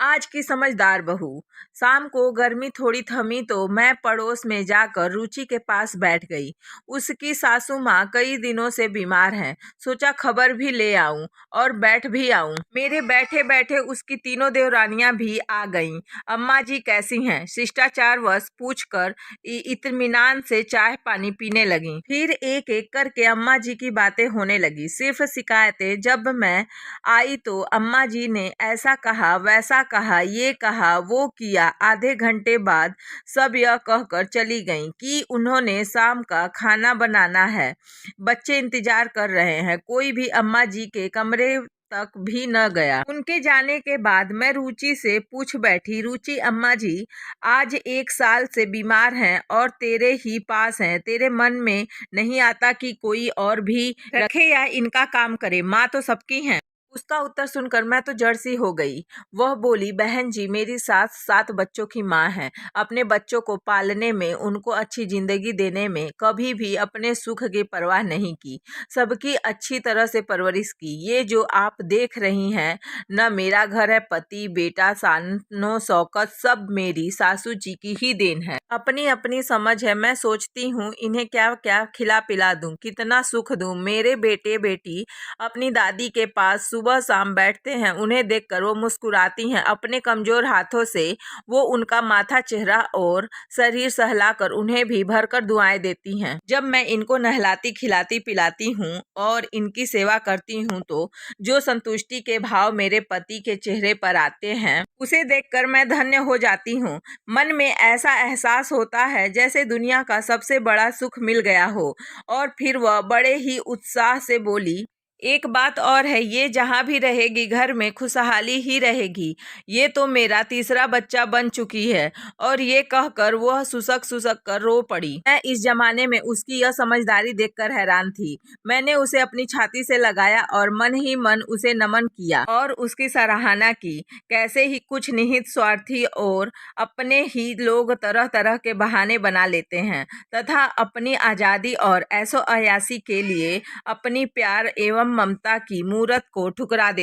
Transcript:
आज की समझदार बहू। शाम को गर्मी थोड़ी थमी तो मैं पड़ोस में जाकर रुचि के पास बैठ गई। उसकी सासू माँ कई दिनों से बीमार हैं। सोचा खबर भी ले आऊं और बैठ भी आऊं। मेरे बैठे बैठे उसकी तीनों देवरानियां भी आ गईं। अम्मा जी कैसी हैं? शिष्टाचारवश पूछकर इत्मीनान से चाय पानी पीने लगी। फिर एक एक करके अम्मा जी की बातें होने लगी। सिर्फ शिकायतें। जब मैं आई तो अम्मा जी ने ऐसा कहा, वैसा कहा, ये कहा, वो किया। आधे घंटे बाद सब यह कहकर चली गईं कि उन्होंने शाम का खाना बनाना है, बच्चे इंतजार कर रहे हैं। कोई भी अम्मा जी के कमरे तक भी न गया। उनके जाने के बाद मैं रुचि से पूछ बैठी, रुचि अम्मा जी आज 1 साल से बीमार हैं और तेरे ही पास हैं। तेरे मन में नहीं आता कि कोई और भी रखे या इनका काम करे? माँ तो सबकी हैं। उसका उत्तर सुनकर मैं तो जड़ सी हो गई। वह बोली, बहन जी मेरी सास 7 बच्चों की माँ है। अपने बच्चों को पालने में, उनको अच्छी जिंदगी देने में कभी भी अपने सुख की परवाह नहीं की। सबकी अच्छी तरह से परवरिश की। ये जो आप देख रही हैं न, मेरा घर है, पति, बेटा, सानो शौकत सब मेरी सासू जी की ही देन है। अपनी अपनी समझ है। मैं सोचती हूँ इन्हें क्या क्या खिला पिला दूं, कितना सुख दूं। मेरे बेटे बेटी अपनी दादी के पास सुबह शाम बैठते हैं। उन्हें देखकर वो मुस्कुराती हैं। अपने कमजोर हाथों से वो उनका माथा, चेहरा और शरीर सहलाकर उन्हें भी भरकर दुआएं देती हैं। जब मैं इनको नहलाती, खिलाती, पिलाती हूँ और इनकी सेवा करती हूँ तो जो संतुष्टि के भाव मेरे पति के चेहरे पर आते हैं, उसे देखकर मैं धन्य हो जाती हूँ। मन में ऐसा एहसास होता है जैसे दुनिया का सबसे बड़ा सुख मिल गया हो। और फिर वह बड़े ही उत्साह से बोली, एक बात और है, ये जहाँ भी रहेगी घर में खुशहाली ही रहेगी। ये तो मेरा तीसरा बच्चा बन चुकी है। और ये कहकर वह सुसक सुसक कर रो पड़ी। मैं इस जमाने में उसकी यह समझदारी देखकर हैरान थी। मैंने उसे अपनी छाती से लगाया और मन ही मन उसे नमन किया और उसकी सराहना की। कैसे ही कुछ निहित स्वार्थी और अपने ही लोग तरह तरह के बहाने बना लेते हैं तथा अपनी आजादी और ऐशो अयासी के लिए अपनी प्यार एवं ममता की मूरत को ठुकरा देते